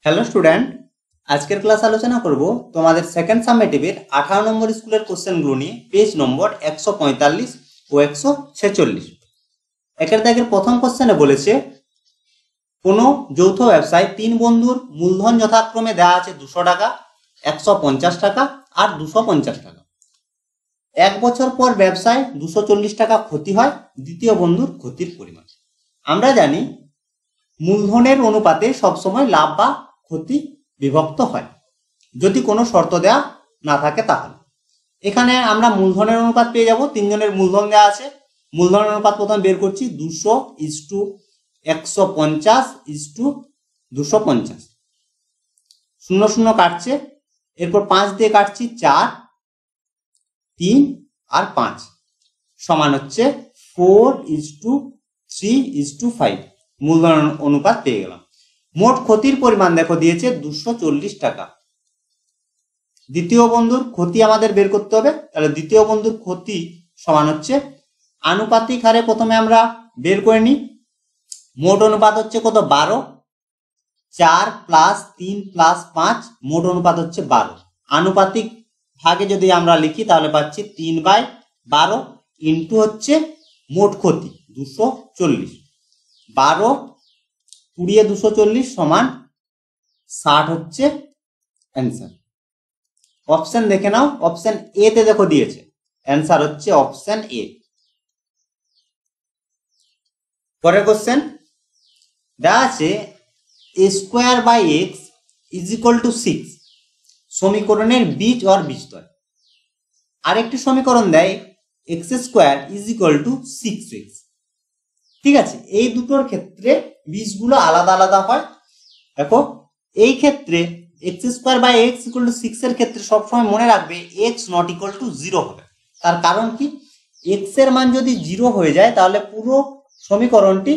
Hello student, আজকের class আলোচনা করব তোমাদের সেকেন্ড সামেটিভের 18 নম্বর স্কুলের কোশ্চেনগুলো নিয়ে পেজ নম্বর 145 ও 146। একের দাগের প্রথম কোশ্চেনে বলেছে কোনো যৌথ ব্যবসায় তিন বন্ধুর মূলধন যথাক্রমে দেওয়া আছে 200 টাকা, 150 টাকা আর 250 টাকা। এক বছর পর ব্যবসায় 240 টাকা ক্ষতি হয়, দ্বিতীয় বন্ধুর ক্ষতির পরিমাণ। আমরা জানি মূলধনের অনুপাতে সবসময় লাভ বা ক্ষতি বিভক্ত হয় যদি কোনো শর্ত দেওয়া না থাকে। তাহলে এখানে আমরা মূলধনের অনুপাত পেয়ে যাব। তিনজনের মূলধন দেওয়া আছে, মূলধনের অনুপাত প্রথমে বের করছি 200:150:250। 0 0 কাটছে, এরপর 5 দিয়ে কাটছি 4, 3 আর 5 সমান হচ্ছে 4:3:5। মূলধন অনুপাত পেয়ে গেলাম। মোট ক্ষতির পরিমাণ দেখো দিয়েছে 240 টাকা। দ্বিতীয় বন্ধুর ক্ষতি আমাদের বের করতে হবে। তাহলে দ্বিতীয় বন্ধুর ক্ষতি সমান হচ্ছে আনুপাতিক হারে প্রথমে আমরা বের করে নিই। মোট অনুপাত হচ্ছে কত? 12। 4 + 3 + 5 মোট অনুপাত হচ্ছে 12। আনুপাতিক ভাগে যদি আমরা লিখি তাহলে পাচ্ছি 3/12 ইন্টু হচ্ছে মোট ক্ষতি 240। 12 20 240 সমান 60 হচ্ছে অ্যান্সার। অপশন দেখে নাও, অপশন এ তে দেখো দিয়েছে, অ্যান্সার হচ্ছে অপশন এ। পরের কোশ্চেন দেওয়া আছে a² x = 6 সমীকরণের বীজ অর বীজদ্বয়। আরেকটি সমীকরণ দেয় x² = 6x। ঠিক আছে, এই দুটোর ক্ষেত্রে বীজগুলো আলাদা আলাদা হয়। দেখো এই ক্ষেত্রে x² = 6 এর ক্ষেত্রে সবসময় মনে রাখবে x ≠ 0 হবে। তার কারণ কি? x এর মান যদি 0 হয়ে যায় তাহলে পুরো সমীকরণটি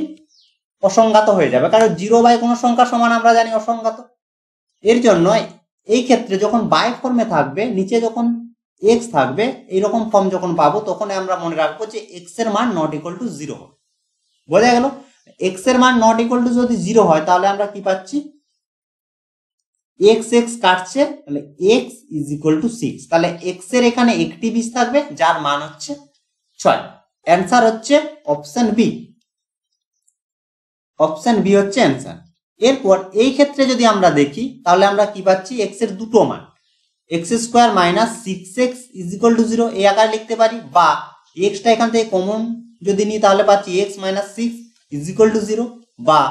অসংজ্ঞাত হয়ে যাবে, কারণ 0 কোনো সংখ্যা সমান আমরা জানি অসংজ্ঞাত। এর জন্য এই ক্ষেত্রে যখন বাই ফর্মে থাকবে, নিচে যখন x থাকবে, এইরকম ফর্ম যখন পাবো তখন আমরা মনে রাখবো যে x এর মান ≠ 0 হবে। বোঝা গেল? x এর মান ≠ যদি 0 হয় তাহলে আমরা কি পাচ্ছি? x কাটছে, তাহলে x = 6। তাহলে x এর এখানে একটি বীজ থাকবে যার মান হচ্ছে 6। অ্যান্সার হচ্ছে অপশন বি। অপশন বি হচ্ছে অ্যান্সার। এরপর এই ক্ষেত্রে যদি আমরা দেখি তাহলে আমরা কি পাচ্ছি? x এর দুটো মান x² - 6x = 0 এই আকারে লিখতে পারি, বা x টা এখান থেকে কমন যদি নিই তাহলে পাচ্ছি x - 6 = 0, বা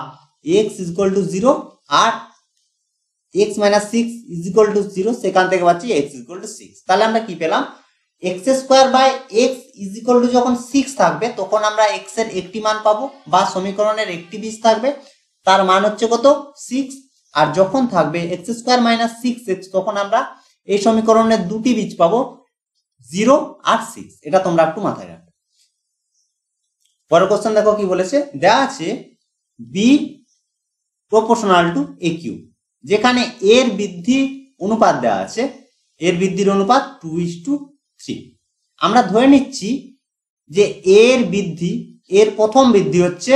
x = 0 আর x - 6 = 0 সেখান থেকে পাচ্ছি x = 6। তাহলে আমরা কি পেলাম? x² যখন 6 থাকবে তখন আমরা x এর একটি মান পাবো, বা সমীকরণের একটি বীজ থাকবে তার মান হচ্ছে কত? 6। আর যখন থাকবে x² - 6x তখন আমরা এই সমীকরণের দুটি বীজ পাবো, 0 আর 6। এটা তোমরা একটু মাথায় রাখবে। পরের কোশ্চেন দেখো কি বলেছে। দেয়া আছে b = aq, যেখানে এর বৃদ্ধি অনুপাত দেওয়া আছে, এর বৃদ্ধির অনুপাত 2:3। আমরা ধরে নিচ্ছি যে এর বৃদ্ধি, এর প্রথম বৃদ্ধি হচ্ছে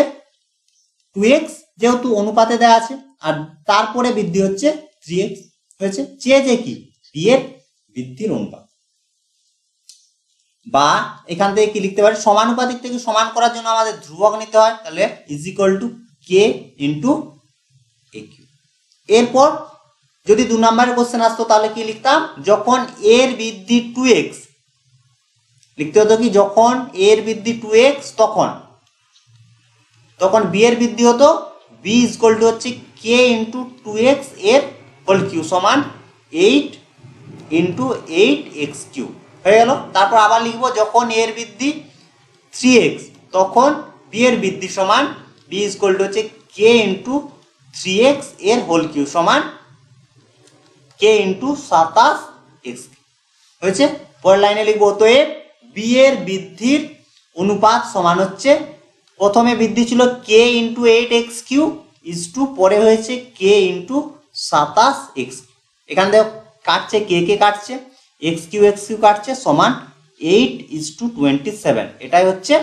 2x যেহেতু অনুপাতে দেওয়া আছে, আর তারপরে বৃদ্ধি হচ্ছে 3x হয়েছে। চেয়েছে কি? b এর বৃদ্ধির অনুপাত। বা এখান থেকে কি লিখতে পারি? সমানুপাতিক থেকে সমান করার জন্য আমাদের ধ্রুবক নিতে হয়, তাহলে = k × aq। এরপর যদি 2 নম্বরের কোশ্চেন আসতো তাহলে কি লিখতাম? যখন এর বৃদ্ধি 2x লিখতে হতো কি? যখন এর বৃদ্ধি 2x তখন b এর বৃদ্ধি হতো b = হচ্ছে k × 2x এর হোল কিউ সমান 8 × 8x³ হয়ে গেল। তারপর আবার লিখবো যখন এর বৃদ্ধি 3x তখন b এর বৃদ্ধি সমান b = হচ্ছে k × 3x এর হোল কিউ সমান k × 27x হয়েছে। পরের লাইনে লিখবো অতএব b এর বৃদ্ধির অনুপাত সমান হচ্ছে, প্রথমে বৃদ্ধি ছিল k × 8x³ পরে হয়েছে k × 27x। এখান থেকে কাটছে, কে কাটছে, x³ কাটছে, সমান 8:27। এটাই হচ্ছে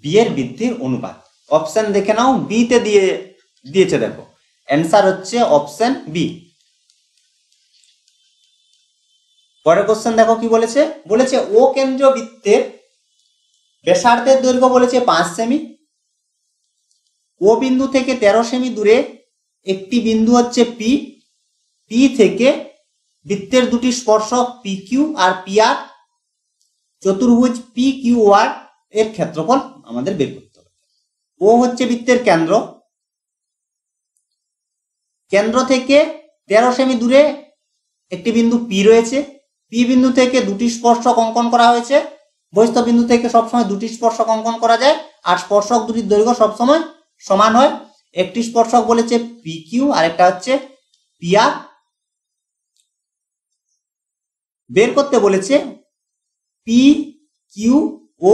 b এর বৃদ্ধির অনুপাত। অপশন দেখে নাও, বি তে দিয়েছে দেখো অ্যান্সার হচ্ছে অপশন বি। পরের কোশ্চেন দেখো কি বলেছে, বলেছে ও কেন্দ্রীয় বৃত্তের ব্যাসার্ধের দৈর্ঘ্য বলেছে 5 সেমি। ও বিন্দু থেকে 13 সেমি দূরে একটি বিন্দু হচ্ছে পি। পি থেকে বৃত্তের দুটি স্পর্শক P Q R P R চতুর্ভুজ পি কিউ আর এর ক্ষেত্রফল আমাদের বের করতে হবে। ও হচ্ছে বৃত্তের কেন্দ্র, কেন্দ্র থেকে 13 সেমি দূরে একটি বিন্দু পি রয়েছে। পি বিন্দু থেকে দুটি স্পর্শক অঙ্কন করা হয়েছে। বহিস্থ বিন্দু থেকে সবসময় দুটি স্পর্শক অঙ্কন করা যায়, আর স্পর্শক দুটির দৈর্ঘ্য সবসময় সমান হয়। একটি স্পর্শক বলেছে পি কিউ আর একটা হচ্ছে পি আর। বের করতে বলেছে পি কিউ ও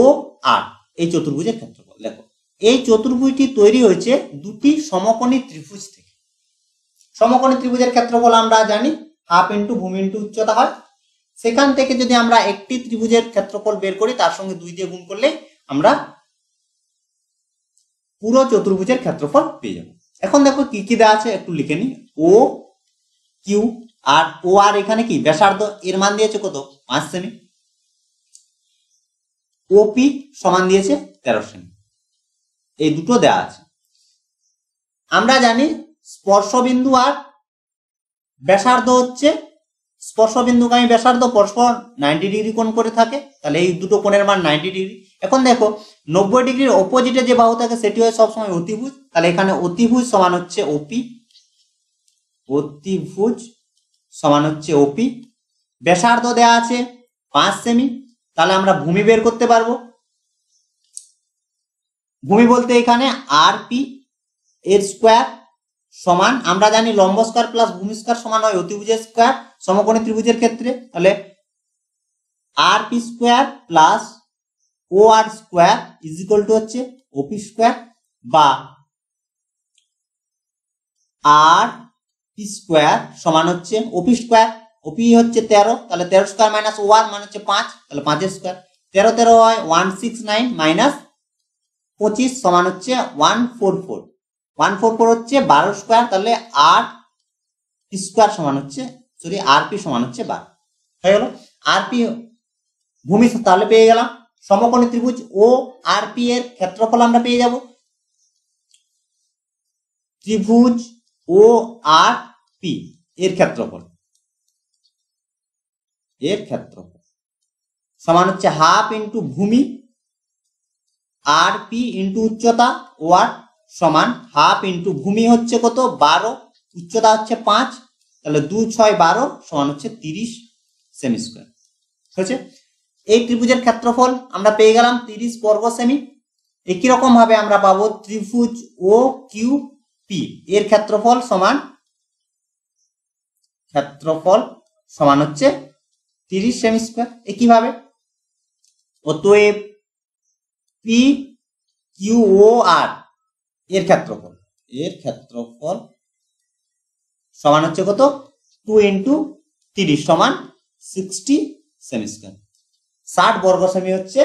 আর এই চতুর্ভুজের ক্ষেত্রফল। দেখো এই চতুর্ভুজটি তৈরি হয়েছে দুটি সমকোণী ত্রিভুজ থেকে। সমকোণী ত্রিভুজের ক্ষেত্রফল আমরা জানি হাফ ইন্টু ভূমি ইন্টু উচ্চতা হয়। সেখান থেকে যদি আমরা একটি ত্রিভুজের ক্ষেত্রফল বের করি তার সঙ্গে 2 দিয়ে গুণ করলে আমরা পুরো চতুর্ভুজের ক্ষেত্রফল পেয়ে যাব। এখন দেখো কি কি দেওয়া আছে একটু লিখে নি। ও কিউ আর ও আর এখানে কি ব্যাসার্ধ, এর মান দিয়েছে কত 5 সেমি। ওপি সমান দিয়েছে 13 সেমি। এই দুটো দেওয়া আছে। আমরা জানি স্পর্শবিন্দু আর ব্যাসার্ধ হচ্ছে, স্পর্শবিন্দুগামী ব্যাসার্ধ পরস্পর 90 ডিগ্রি কোণ করে থাকে, তাহলে এই দুটো কোণের মান 90 ডিগ্রি। এখন দেখো 90 ডিগ্রির অপোজিটে যে বাহু থাকে সেটি হয় সবসময় অতিভুজ, তাহলে এখানে অতিভুজ সমান হচ্ছে ওপি। অতিভুজ সমান হচ্ছে ওপি। ব্যাসার্ধ দেওয়া আছে 5 সেমি, তাহলে আমরা ভূমি বের করতে পারবো। ভূমি বলতে এখানে আর পি এর স্কোয়ার সমান, আমরা জানি লম্ব স্কোয়ার প্লাস ভূমি স্কোয়ার সমান হয় অতিভুজের স্কোয়ার সমকোণী ত্রিভুজের ক্ষেত্রে। তাহলে R P square plus O R square is equal to হচ্ছে ওপি স্কোয়ার, বা আর পি স্কোয়ার সমান হচ্ছে ওপি স্কোয়ার। ওপি হচ্ছে 13, তাহলে 13 স্কোয়ার মাইনাস ও আর মানে হচ্ছে 5, তাহলে 5 স্কোয়ার। 13 13 হয় 169 মাইনাস 25 সমান হচ্ছে 144। 144 হচ্ছে 12 স্কোয়ার, তাহলে আর পি স্কোয়ার সমান হচ্ছে আর পি সমান হচ্ছে 12 হয়ে গেল। আর পি ভূমি তাহলে পেয়ে গেলাম। সমকোণী ত্রিভুজ ও আর পি এর ক্ষেত্রফল আমরা পেয়ে যাব। ত্রিভুজ ও আর পি এর ক্ষেত্রফল সমান হচ্ছে হাফ ইন্টু ভূমি আর পি ইন্টু উচ্চতা ও আর সমান হাফ ইন্টু ভূমি হচ্ছে কত 12, উচ্চতা হচ্ছে 5, তাহলে 2 6 12 সমান হচ্ছে 30 সেমি স্কোয়ার হয়েছে। এই ত্রিভুজের ক্ষেত্রফল আমরা পেয়ে গেলাম 30 বর্গ সেমি। একই রকম ভাবে আমরা পাবো ত্রিভুজ ও কিউ পি এর ক্ষেত্রফল সমান হচ্ছে 30 সেমি স্কোয়ার। একইভাবে অতএব পি কিউ ও আর এর ক্ষেত্রফল সমান হচ্ছে কত 2 ইন্টু 30 সমান 60 সেমি স্কোয়ার। 60 বর্গ সেমি হচ্ছে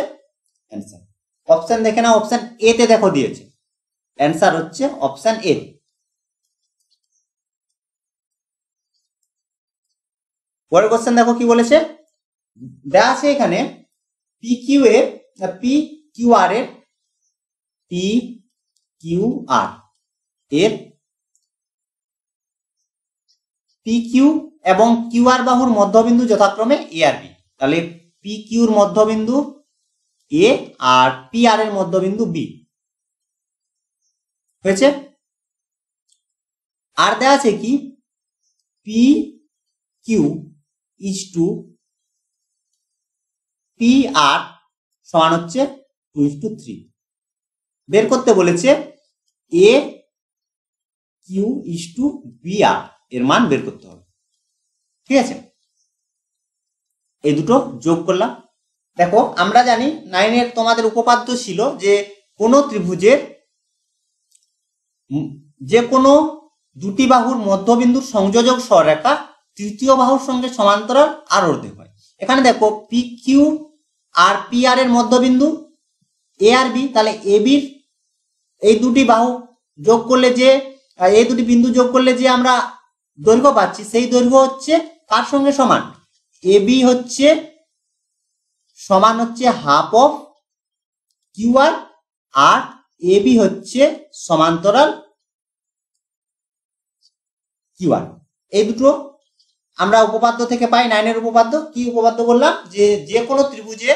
অ্যান্সার। অপশন দেখে না, অপশন এ তে দেখো দিয়েছে, অ্যান্সার হচ্ছে অপশন এ। পরের কোশ্চেন দেখো কি বলেছে, দেওয়া আছে এখানে পি কিউ আর এর পি কিউ এবং কিউ আর বাহুর মধ্যবিন্দু যথাক্রমে এ আর বি। তাহলে পি কিউর মধ্যবিন্দু এ আর পি আর এর মধ্যবিন্দু বি হয়েছে। আর দেওয়া আছে কি P Q is to P R সমান হচ্ছে 2:3। বের করতে বলেছে A Q is to B R এর মান বের করতে হবে। ঠিক আছে, এই দুটো যোগ করলাম। দেখো আমরা জানি 9 এর তোমাদের উপপাদ্য ছিল যে কোন ত্রিভুজের যে কোনো দুটি বাহুর মধ্যবিন্দুর সংযোজক সরলরেখা তৃতীয় বাহুর সঙ্গে সমান্তরাল আর অর্ধেক হয়। এখানে দেখো P Q R P R এর মধ্যবিন্দু এ আর বি, তাহলে এ বির এই দুটি বাহু যোগ করলে যে আর এই দুটি বিন্দু যোগ করলে যে আমরা দৈর্ঘ্য পাচ্ছি সেই দৈর্ঘ্য হচ্ছে কার সঙ্গে সমান, এবি হচ্ছে সমান হচ্ছে হাফ অফ কিউআর, আর এবি হচ্ছে সমান্তরাল কিউআর। এই দুটো আমরা উপপাদ্য থেকে পাই, 9 এর উপপাদ্য। কি উপপাদ্য বললাম, যে কোনো ত্রিভুজে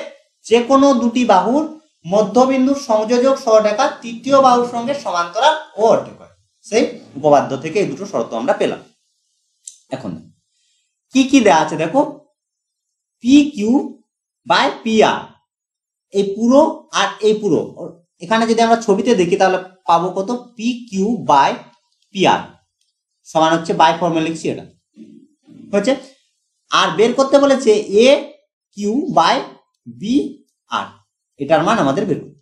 যে কোনো দুটি বাহুর মধ্যবিন্দুর সংযোজক সহরেখা তৃতীয় বাহুর সঙ্গে সমান্তরাল ও অর্ধেক হয়। সেই উপপাদ্য থেকে এই দুটো শর্ত আমরা পেলাম। এখন কি কি দেয়া আছে দেখো, P Q by P R, এই পুরো আর এই পুরো, এখানে যদি আমরা ছবিতে দেখি তাহলে পাবো কত, P Q by P R সমান হচ্ছে, বাই ফর্মে লিখছি এটা হচ্ছে, আর বের করতে বলেছে এ কিউ বাই বি আর, এটার মান আমাদের বের করতে।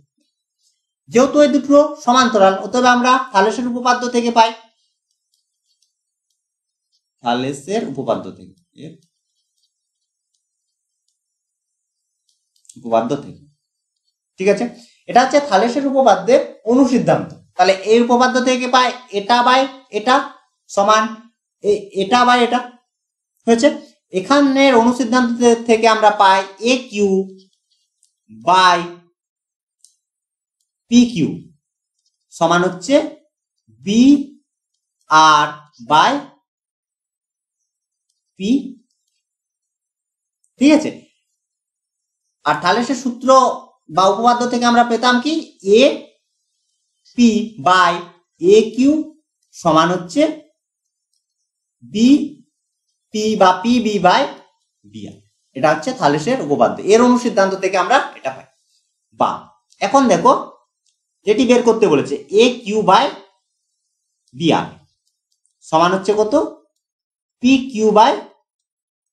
যেহেতু এই দুটো সমান্তরাল, অতএব আমরা থালেসের উপপাদ্য থেকে পাই, থালেসের উপপাদ্য থেকে ঠিক আছে। এটা হচ্ছে থালেসের উপপাদ্যের অনুসিদ্ধান্ত। তাহলে এই উপপাদ্য থেকে পাই এটা বাই এটা সমান এটা বাই এটা হয়েছে। এখানের অনুসিদ্ধান্ত থেকে আমরা পাই এ কিউ বাই পি কিউ সমান হচ্ছে বি আর বাই পি, ঠিক আছে। আর থালেসের সূত্র বা উপপাদ্য থেকে আমরা পেতাম কি, A P by A Q সমান হচ্ছে বি পি বা P B by B R. এটা হচ্ছে থালেসের উপপাদ্য, এর অনুসিদ্ধান্ত থেকে আমরা এটা পাই। বা এখন দেখো যেটি বের করতে বলেছে, এ কিউ বাই বি আর সমান হচ্ছে কত, P Q by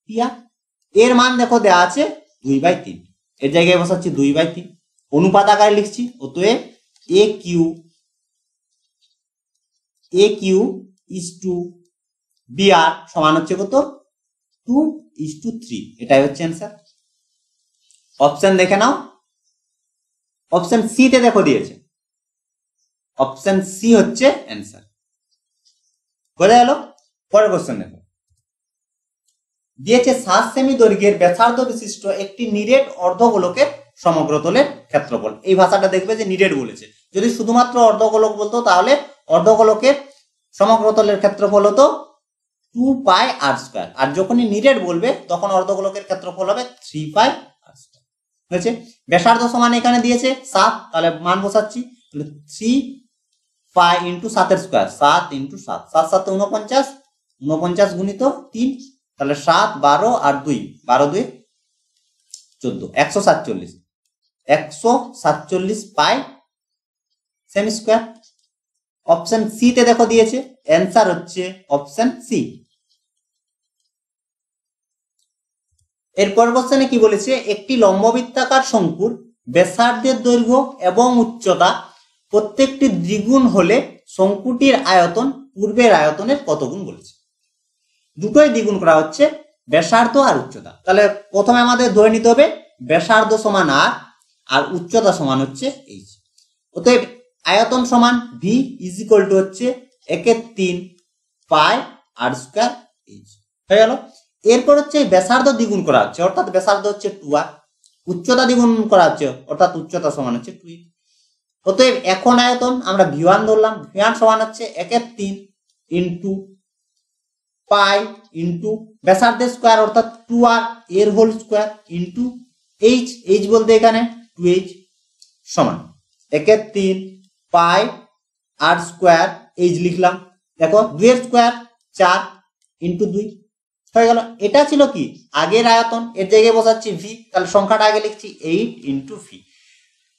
P R. এর মান দেখো দেওয়া আছে 2/3, এর জায়গায় বসাচ্ছি 2/3, অনুপাত আকারে লিখছি। অতএব এ কিউ ইজ টু বি আর সমান হচ্ছে কত, 2:3। এটাই হচ্ছে অ্যান্সার। অপশন দেখে নাও, অপশন সি তে দেখো দিয়েছে, অপশন সি হচ্ছে অ্যান্সার। বোঝা গেল? পরের কোশ্চেন দেখো, দিয়েছে 7 সেমি দৈর্ঘ্যের ব্যাসার্ধ বিশিষ্ট একটি নিরেট অর্ধগোলকের সমগ্রতলের ক্ষেত্রফল। এই ভাষাটা দেখবে যে নিরেট বলেছে, যদি শুধুমাত্র অর্ধগোলক বলতো তাহলে অর্ধগোলকের সমগ্রতলের ক্ষেত্রফল হতো 2 পাই আর স্কয়ার, আর যখনই নিরেট বলবে তখন অর্ধগোলকের ক্ষেত্রফল হবে 3 পাই আর স্কয়ার হয়েছে। ব্যাসার্ধ সমান এখানে দিয়েছে 7, তাহলে মান বসাচ্ছি, 3 পাই ইন্টু 7 এর স্কয়ার, 7 ইন্টু 7, 7 7 49, 49 গুণিত 3, তাহলে 7 12 আর 2, 12 2 14, 147 পাই সেমি স্কয়ার। অপশন সি তে দেখো দিয়েছে, অ্যান্সার হচ্ছে অপশন সি। এরপর কোশ্চেনে কি বলেছে, একটি লম্ববৃত্তাকার শঙ্কুর ব্যাসার্ধের দৈর্ঘ্য এবং উচ্চতা প্রত্যেকটি দ্বিগুণ হলে শঙ্কুটির আয়তন পূর্বের আয়তনের কত গুণ বলেছে। দুটোই দ্বিগুণ করা হচ্ছে, ব্যাসার্ধ আর উচ্চতা। তাহলে প্রথমে আমাদের ধরে নিতে হবে ব্যাসার্ধ সমান আর উচ্চতা সমান হচ্ছে এইচ। অতএব আয়তন সমান ভি ইজ ইকুয়াল টু হচ্ছে 1/3 পাই আর স্কয়ার এইচ হয়ে গেল। এরপর হচ্ছে ব্যাসার্ধ দ্বিগুণ করা হচ্ছে, অর্থাৎ ব্যাসার্ধ হচ্ছে 2r, উচ্চতা দ্বিগুণ করা হচ্ছে, অর্থাৎ উচ্চতা সমান হচ্ছে 2h। অতএব এখন আয়তন আমরা v1 ধরলাম, v1 সমান হচ্ছে 1/3 ইন্টু পাই ইন্টু ব্যাসার্ধের স্কয়ার অর্থাৎ 2r এর whole square into H, H বলতে এখানে 2h সমান 1/3 পাই আর স্কয়ার এইচ লিখলাম। দেখো 2 এর স্কয়ার 4 ইন্টু 2 হয়ে গেল। এটা ছিল কি আগের আয়তন, এর জায়গায় বসাচ্ছি ভি, তাহলে সংখ্যাটা আগে লিখছি 8 ইন্টু ভি।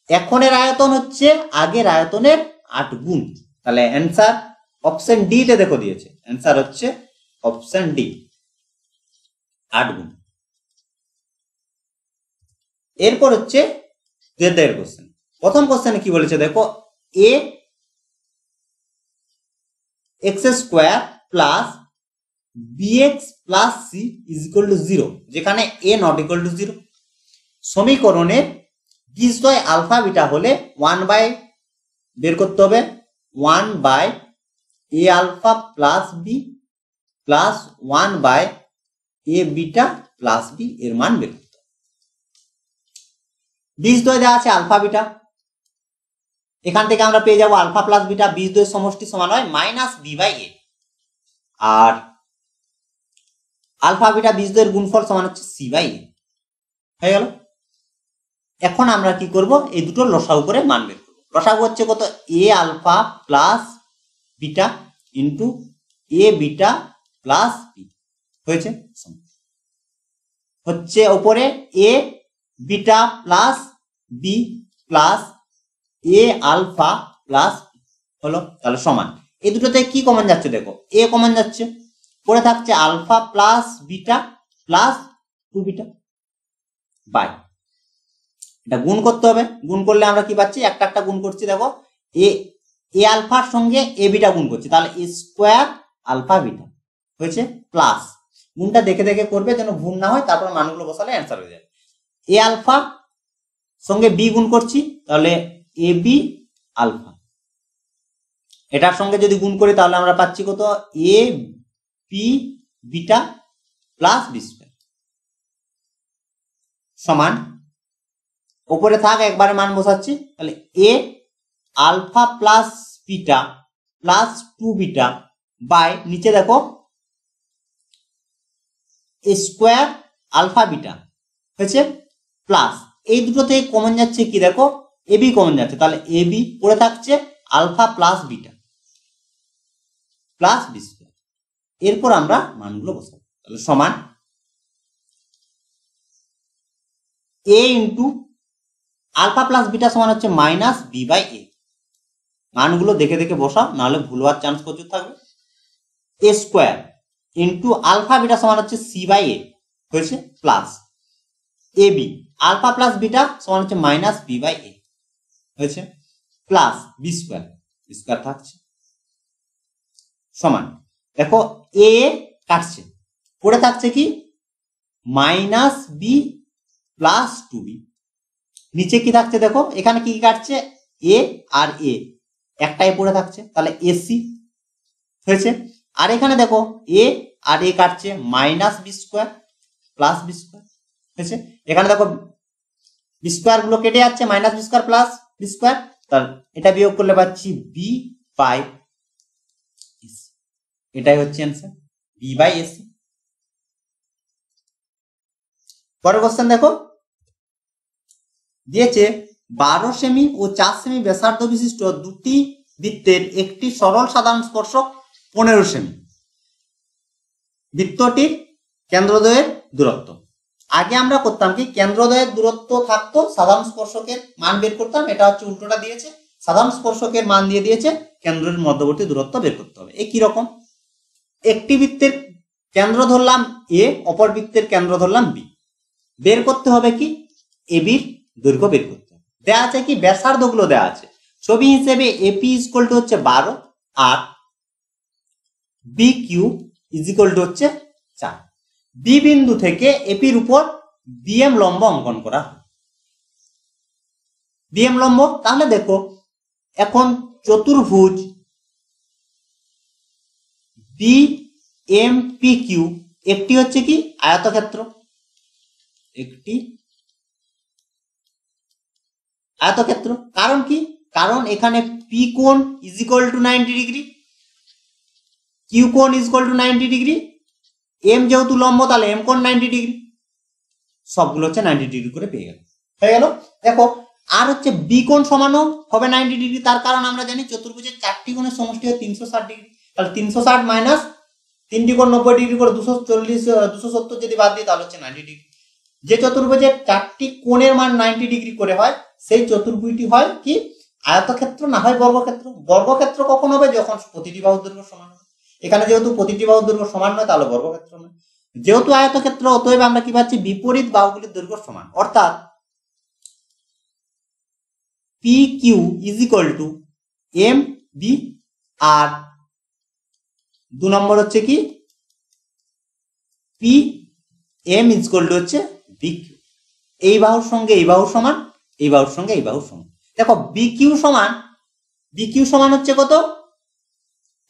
এখনের আয়তন হচ্ছে আগের আয়তনের 8 গুণ, তাহলে অ্যান্সার অপশন ডি তে দেখো দিয়েছে, অ্যান্সার হচ্ছে অপশন ডি 8 গুণ। এরপর হচ্ছে এর কোশ্চেন। প্রথম কোশ্চেনে কি বলেছে দেখো, A x square plus bx plus C is equal to 0, যেখানে a নট ইকুয়াল টু 0। সমীকরণের বীজদ্বয় আলফা বিটা হলে 1 বাই বের করতে হবে 1 by A alpha plus B plus 1 by A beta plus B এর মান বের করতে হবে। বীজদ্বয় দেওয়া আছে আলফা বিটা, এখান থেকে আমরা পেয়ে যাব আলফা প্লাস বিটা, বীজদ্বয়ের সমষ্টি সমান হয় মাইনাস বি বাই এ, আর আলফা বিটা বীজদ্বয়ের গুণফল সমান হচ্ছে সি বাই এ। হয়ে গেল। এখন আমরা কি করব, এই দুটো লসাগু করে মান বের করব। লসাগু হচ্ছে কত, এ আলফা প্লাস বিটা ইন্টু এ বিটা প্লাস বি হয়েছে, হচ্ছে উপরে এ বিটা প্লাস বি প্লাস এ আলফা প্লাস হলো, তাহলে সমান। এই দুটোতে কি কমন যাচ্ছে দেখো, এ কমন যাচ্ছে, পড়ে থাকছে alpha plus beta plus 2 beta by, এটা গুণ করতে হবে। গুণ করলে আমরা কি পাচ্ছি, একটা একটা গুণ করছি, দেখো এ আলফার সঙ্গে এ বিটা গুণ করছি, তাহলে এ স্কোয়ার আলফা বিটা হয়েছে প্লাস, গুণটা দেখে দেখে করবে যেন ভুল না হয়, তারপর মানগুলো বসালে অ্যান্সার হয়ে যাবে। এ আলফা সঙ্গে বি গুণ করছি, তাহলে এ বি আলফা, এটার সঙ্গে যদি গুণ করি তাহলে আমরা পাচ্ছি কত, A B beta plus B square সমান, উপরে থাক একবারে মান বসাচ্ছি, তাহলে A alpha plus beta plus 2 beta by নিচে দেখো স্কোয়ার আলফা বিটা হয়েছে প্লাস, এই দুটো থেকে কমন যাচ্ছে কি দেখো, এ বি কমন যাচ্ছে, তাহলে এ বি পড়ে থাকছে alpha plus beta plus B square. এরপর আমরা মানগুলো বসাবো, তাহলে সমান A into alpha plus beta সমান হচ্ছে মাইনাস বি বাই এ, মানগুলো দেখে দেখে বসাও, নাহলে ভুল হওয়ার চান্স প্রচুর থাকবে। A square into alpha beta সমান হচ্ছে সি বাই এ হয়েছে plus A B alpha plus beta সমান হচ্ছে মাইনাস বি বাই এ হয়েছে plus B square, B square থাকছে সমান, দেখো এ কাটছে, পড়ে থাকছে কি মাইনাস বি প্লাস 2 বি, নিচে কি থাকছে দেখো, এখানে কি কাটছে এ আর এ একটাই পড়ে থাকছে, তাহলে এসি হয়েছে, আর এখানে দেখো এ আর এ কাটছে minus B square plus B square হয়েছে, এখানে দেখো বি স্কোয়ার গুলো কেটে যাচ্ছে, minus B square plus B square, তাহলে এটা বিয়োগ করলে পাচ্ছি বি বাই এসি, এটাই হচ্ছে অ্যান্সার বি বাই এসি। পরের কোশ্চেন দেখো, দিয়েছে 12 সেমি ও 4 সেমি ব্যাসার্ধ বিশিষ্ট দুটি বৃত্তের একটি সরল সাধারণ স্পর্শক 15 সেমি, বৃত্তটির কেন্দ্রদ্বয়ের দূরত্ব। আগে আমরা করতাম কি, কেন্দ্রদ্বয়ের দূরত্ব থাকতো, সাধারণ স্পর্শকের মান বের করতাম, এটা হচ্ছে উল্টোটা দিয়েছে, সাধারণ স্পর্শকের মান দিয়ে দিয়েছে, কেন্দ্রের মধ্যবর্তী দূরত্ব বের করতে হবে। এই কি রকম, একটি বৃত্তের কেন্দ্র ধরলাম এ, অপর বৃত্তের কেন্দ্র ধরলাম বি, বের করতে হবে কি এ বির দৈর্ঘ্য বের করতে হবে। দেওয়া আছে কি, ব্যাসার্ধ গুলো দেওয়া আছে, ছবি হিসেবে এপি ইকুয়াল টু হচ্ছে 12 আর বি কিউ ইকুয়াল টু হচ্ছে 4। বি বিন্দু থেকে এপির উপর বিএম লম্ব অঙ্কন করা হয়, বিএম লম্ব, তাহলে দেখো এখন চতুর্ভুজ বি এম পি কিউ একটি হচ্ছে কি আয়তক্ষেত্র, একটি আয়তক্ষেত্র, কারণ কি, কারণ এখানে পি কোণ is equal to 90 degree, Q কোণ is equal to 90 degree, M যেহেতু লম্ব তাহলে এম কোণ 90 ডিগ্রি, সবগুলো হচ্ছে 90 ডিগ্রি করে পেয়ে গেল, হয়ে গেল। দেখো আর হচ্ছে বি কোণ সমানও হবে 90 ডিগ্রি, তার কারণ আমরা জানি চতুর্ভুজের 4টি কোণের সমষ্টি হয় 360 ডিগ্রি, তাহলে 360 মাইনাস 3টি কোণ 90 ডিগ্রি করে 240 270 যদি বাদ দিই তাহলে হচ্ছে 90 ডিগ্রি। যে চতুর্ভুজের 4টি কোণের মান 90 ডিগ্রি করে হয় সেই চতুর্ভুজটি হয় কি আয়তক্ষেত্র, না হয় বর্গক্ষেত্র। বর্গক্ষেত্র কখন হবে, যখন প্রতিটি বাহুর দৈর্ঘ্য সমান হবে, এখানে যেহেতু প্রতিটি বাহুর দৈর্ঘ্য সমান নয় তাহলে বর্গক্ষেত্র নয়, যেহেতু আয়তক্ষেত্র অতএব আমরা কি পাচ্ছি, বিপরীত বাহুগুলির দৈর্ঘ্য সমান, অর্থাৎ P Q is equal to M B, আর 2 নম্বর হচ্ছে কি P M is equal to হচ্ছে বি কিউ, এই বাহুর সঙ্গে এই বাহুর সমান, এই বাহুর সঙ্গে এই বাহুর সমান। দেখো বি কিউ সমান হচ্ছে কত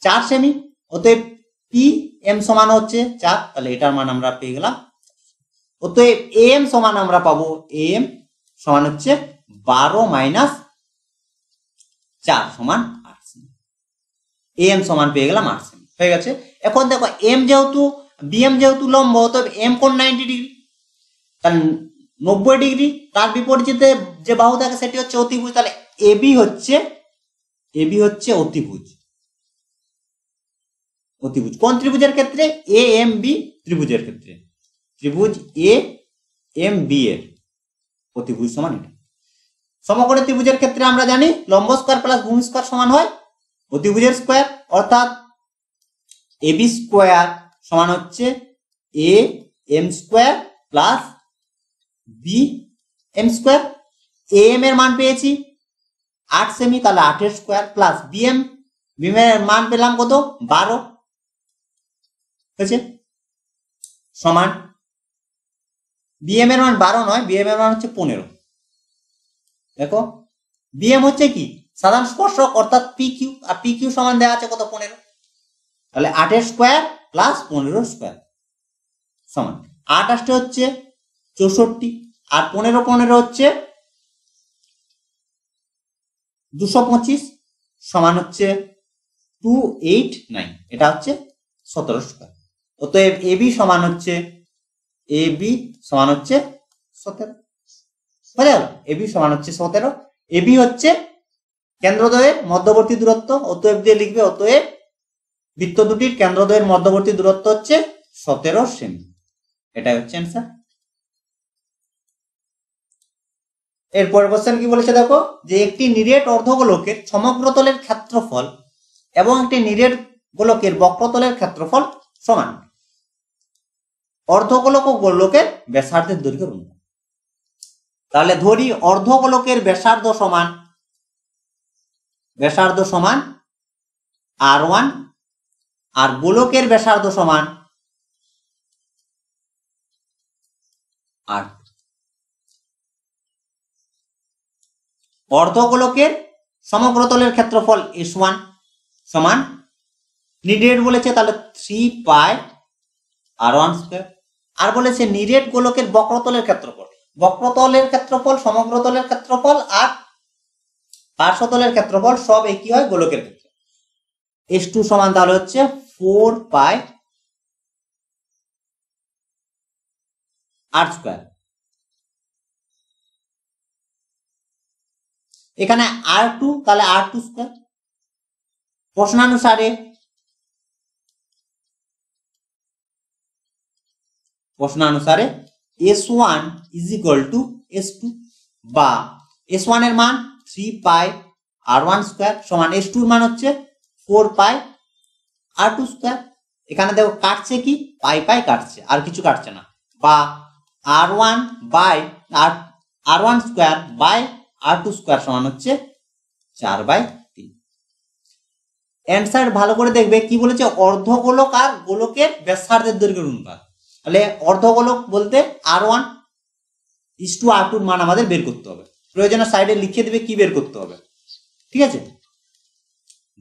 4 সেমি, অতএব পি এম সমান হচ্ছে 4, তাহলে এটার মান আমরা পেয়ে গেলাম। অতএব এম সমান আমরা পাবো এম সমান হচ্ছে 12 মাইনাস 4 সমান 8 সেমি। এম সমান পেয়ে গেলাম 8 সেমি, হয়ে গেছে। এখন দেখো এম যেহেতু বিএম যেহেতু লম্ব, অতএব এম কোণ 90 ডিগ্রি, তাহলে 90 ডিগ্রি, তার বিপরীতে যে বাহু থাকে সেটি হচ্ছে অতিভুজ, তাহলে এবি হচ্ছে অতিভুজ। অতিভুজ কোন ত্রিভুজের ক্ষেত্রে? এ এম বি ত্রিভুজের ক্ষেত্রে, ত্রিভুজ এ এম বি এর অতিভুজ সমান এটা। সমকোণী ত্রিভুজের ক্ষেত্রে আমরা জানি লম্ব স্কয়ার প্লাস ভূমি স্কয়ার সমান হয় অতিভুজের স্কয়ার, অর্থাৎ এবি স্কয়ার সমান হচ্ছে A M square plus B M square. A M এর মান পেয়েছি 8 সেমি, তাহলে 8 এর স্কয়ার প্লাস বিএম এর মান পেলাম কত? 12 হয়েছে, সমান বিএম এর মান 12 নয়, বিএম এর মান হচ্ছে 15। দেখো বিএম হচ্ছে কি? সাধারণ স্পর্শক, অর্থাৎ পি কিউ, আর পি কিউ সমান দেওয়া আছে কত? 15। তাহলে 8 এর স্কয়ার প্লাস 15 স্কয়ার সমান 8 আসতে হচ্ছে 64, আর 15 হচ্ছে 225 সমান হচ্ছে 289, এটা হচ্ছে 17 স্কয়ার। অতএব এবি সমান হচ্ছে 17, বুঝা গেল? এবি সমান হচ্ছে 17। এবি হচ্ছে কেন্দ্রদ্বয়ের মধ্যবর্তী দূরত্ব, অতএব দিয়ে লিখবে অতএব বৃত্ত দুটির কেন্দ্রদ্বয়ের মধ্যবর্তী দূরত্ব হচ্ছে 17 সেমি, এটাই হচ্ছে অ্যান্সার। এরপর কোশ্চেন কি বলেছে দেখো, যে একটি নিরেট অর্ধগোলকের সমগ্রতলের ক্ষেত্রফল এবং একটি নিরেট গোলকের বক্রতলের ক্ষেত্রফল সমান। অর্ধগোলক ও গোলকের ব্যাসার্ধের দৈর্ঘ্যের অনুপাত। তাহলে ধরি অর্ধগোলকের ব্যাসার্ধ সমান R1 আর গোলকের ব্যাসার্ধ সমান R2। অর্ধগোলকের সমগ্রতলের ক্ষেত্রফল S1 সমান নিরেট বলেছে, তাহলে 3 পাই R1 স্কয়ার। আর বলেছে নিরেট গোলকের বক্রতলের ক্ষেত্রফল, বক্রতলের ক্ষেত্রফল, সমগ্রতলের ক্ষেত্রফল আর পার্শ্বতলের ক্ষেত্রফল সব একই হয় গোলকের ক্ষেত্রে। S2 সমান তাহলে হচ্ছে 4 পাই R স্কয়ার। এখানে R2, তাহলে R2 স্কয়ার। প্রশ্নানুসারে S1 is equal to S2, বা S1 এর মান 3 পাই R1 স্কয়ার সমান S2 এর মান হচ্ছে 4 পাই R2 স্কয়ার। এখানে দেখো কাটছে কি? পাই পাই কাটছে, আর কিছু কাটছে না, বা R1 square by R2 square সমান হচ্ছে 4/3। অ্যান্সার ভালো করে দেখবে কি বলেছে, অর্ধগোলক আর গোলকের ব্যাসার্ধের দৈর্ঘ্যের অনুপাত। তাহলে অর্ধগোলক বলতে R1 ইস টু R2 এর মান আমাদের বের করতে হবে, প্রয়োজনে সাইডে লিখে দেবে কি বের করতে হবে, ঠিক আছে?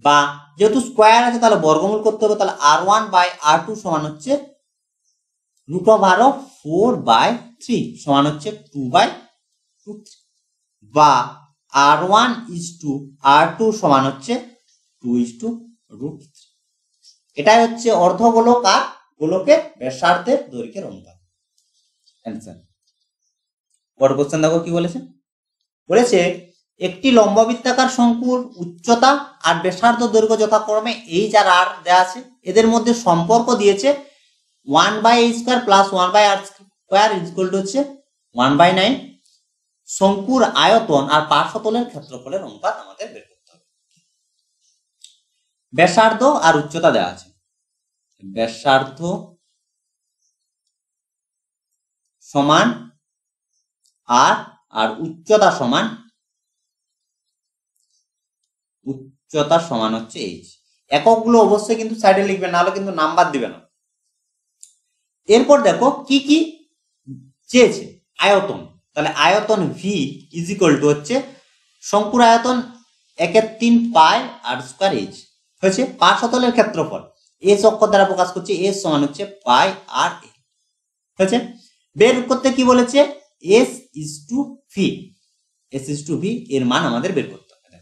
বা যেহেতু স্কয়ার আছে তাহলে বর্গমূল করতে হবে, তাহলে R1 বাই R2 সমান হচ্ছে √4/3 সমান হচ্ছে 2/2, বা R1 ইস টু R2 সমান হচ্ছে 2:√3। এটাই হচ্ছে অর্ধগোলক আর গোলকের ব্যাসার্ধের দৈর্ঘ্যের অনুপাত। অ্যান্সার। পরের কোশ্চেন দেখো কি বলেছে, বলেছে একটি লম্ববৃত্তাকার শঙ্কুর উচ্চতা আর ব্যাসার্ধ দৈর্ঘ্য যথাক্রমে এইচ আর আর দেওয়া আছে, এদের মধ্যে সম্পর্ক দিয়েছে 1/a² plus 1/r² is equal to হচ্ছে 1/9। শঙ্কুর আয়তন আর পার্শ্বতলের ক্ষেত্রফলের অনুপাত আমাদের বের করতে হবে। ব্যাসার্ধ আর উচ্চতা দেওয়া আছে, ব্যাসার্ধ সমান আর উচ্চতা সমান হচ্ছে এইচ। এককগুলো অবশ্যই কিন্তু সাইডে লিখবে, নাহলে কিন্তু নাম্বার দিবে না। এরপর দেখো কি কি চেয়েছে, আয়তন। তাহলে আয়তন ভি ইজ ইকুয়াল টু হচ্ছে শঙ্কুর আয়তন 1/3 পাই r² এইচ। হয়েছে। পার্শ্বতলের ক্ষেত্রফল এস অক্ষর দ্বারা প্রকাশ করছে, এস সমান হচ্ছে পাই আর এল হয়েছে। বের করতে কি বলেছে, S is to V, S is to V এর মান আমাদের বের করতে হবে।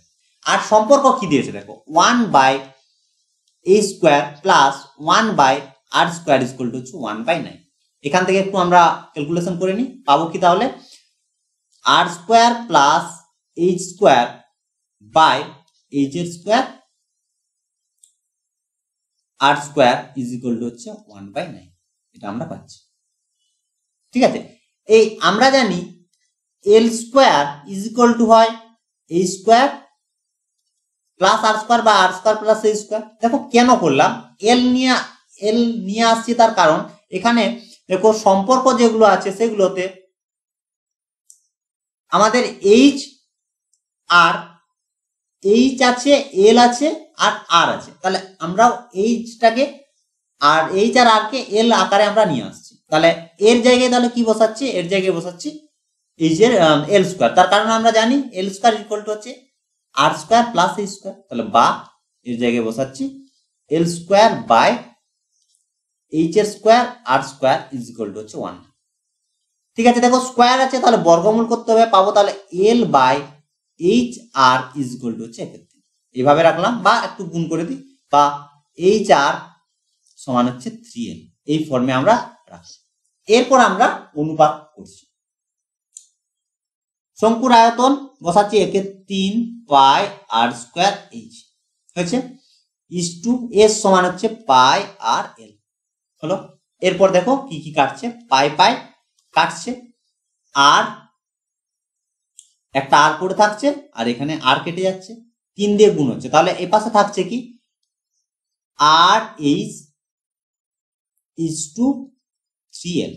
আর সম্পর্ক কি দিয়েছে দেখো, 1/a square plus 1/r square is equal two 1/9। এখান থেকে একটু আমরা ক্যালকুলেশন করে নিই, পাবো কি তাহলে, R square plus H square by H এর square R square is equal to হচ্ছে 1/9, এটা আমরা পাচ্ছি। ঠিক আছে, এই আমরা জানি এল স্কোয়ার ইজ ইকুয়াল টু হয় এই স্কোয়ার প্লাস আর স্কোয়ার বা আর স্কোয়ার প্লাস এই স্কোয়ার। দেখো কেন করলাম, এল নিয়ে আসছি, তার কারণ এখানে দেখো সম্পর্ক যেগুলো আছে সেগুলোতে আমাদের এইচ আর এইচ আছে, এল আছে আর আর আছে, তাহলে আমরা এইচটাকে আর এইচ আর আর কে এল আকারে আমরা নিয়ে আসছি। তাহলে এর জায়গায় তাহলে কি বসাচ্ছি, এর জায়গায় বসাচ্ছি এইচ এর এল স্কোয়ার, তার কারণ আমরা জানি এল স্কোয়ার ইকুয়াল টু হচ্ছে R square plus H square, তাহলে বা এর জায়গায় বসাচ্ছি এল স্কোয়ার বাই এইচ এর square R square is equal to হচ্ছে 1। ঠিক আছে, দেখো স্কোয়ার আছে তাহলে বর্গমূল করতে হবে, পাবো তাহলে L by H R is equal to হচ্ছে 1/3। এইভাবে রাখলাম বা একটু গুণ করে দিই, বা এইচ আর সমান হচ্ছে 3l, এই ফর্মে আমরা রাখি। এরপর আমরা অনুপাত করছি, শঙ্কুর আয়তন বসাচ্ছি 1/3 পাই আর স্কোয়ার এইচ হয়েছে, ইজ টু এস সমান হচ্ছে পাই আর এল হলো। এরপর দেখো কি কি কাটছে, পাই পাই কাটছে, আর একটা আর পড়ে থাকছে, আর এখানে আর কেটে যাচ্ছে, 3 দিয়ে গুণ হচ্ছে, তাহলে এ পাশে থাকছে কি আর এইচ ইজ টু 3l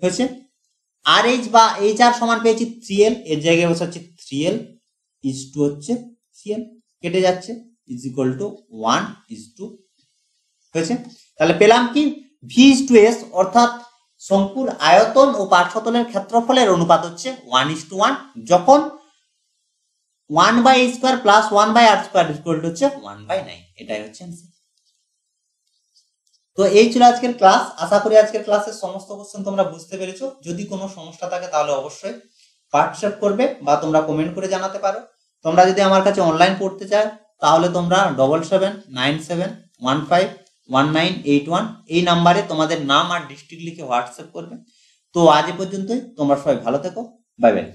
হয়েছে। আর এইচ বা এইচ আর সমান পেয়েছি 3l, এর জায়গায় বসাচ্ছি 3l ইজ টু হচ্ছে 3l, কেটে যাচ্ছে, is equal to 1 is to হয়েছে। তাহলে পেলাম কি ভি ইজ টু এস, অর্থাৎ শঙ্কুর আয়তন ও পার্শ্বতলের ক্ষেত্রফলের অনুপাত হচ্ছে 1:1, যখন 1/a square plus 1/r square is equal to হচ্ছে 1/9, এটাই হচ্ছে आंसर। তো এই ছিল আজকের ক্লাস, আশা করি আজকের ক্লাসের সমস্ত কোশ্চেন তোমরা বুঝতে পেরেছো। যদি কোনো সমস্যা থাকে তাহলে অবশ্যই হোয়াটসঅ্যাপ করবে বা তোমরা কমেন্ট করে জানাতে পারো। তোমরা যদি আমার কাছে অনলাইন পড়তে চাও তাহলে তোমরা 7797151981 এই নাম্বারে তোমাদের নাম আর ডিস্ট্রিক্ট লিখে হোয়াটসঅ্যাপ করবে। তো আজ এ পর্যন্তই, তোমরা সবাই ভালো থেকো, বাই বাই।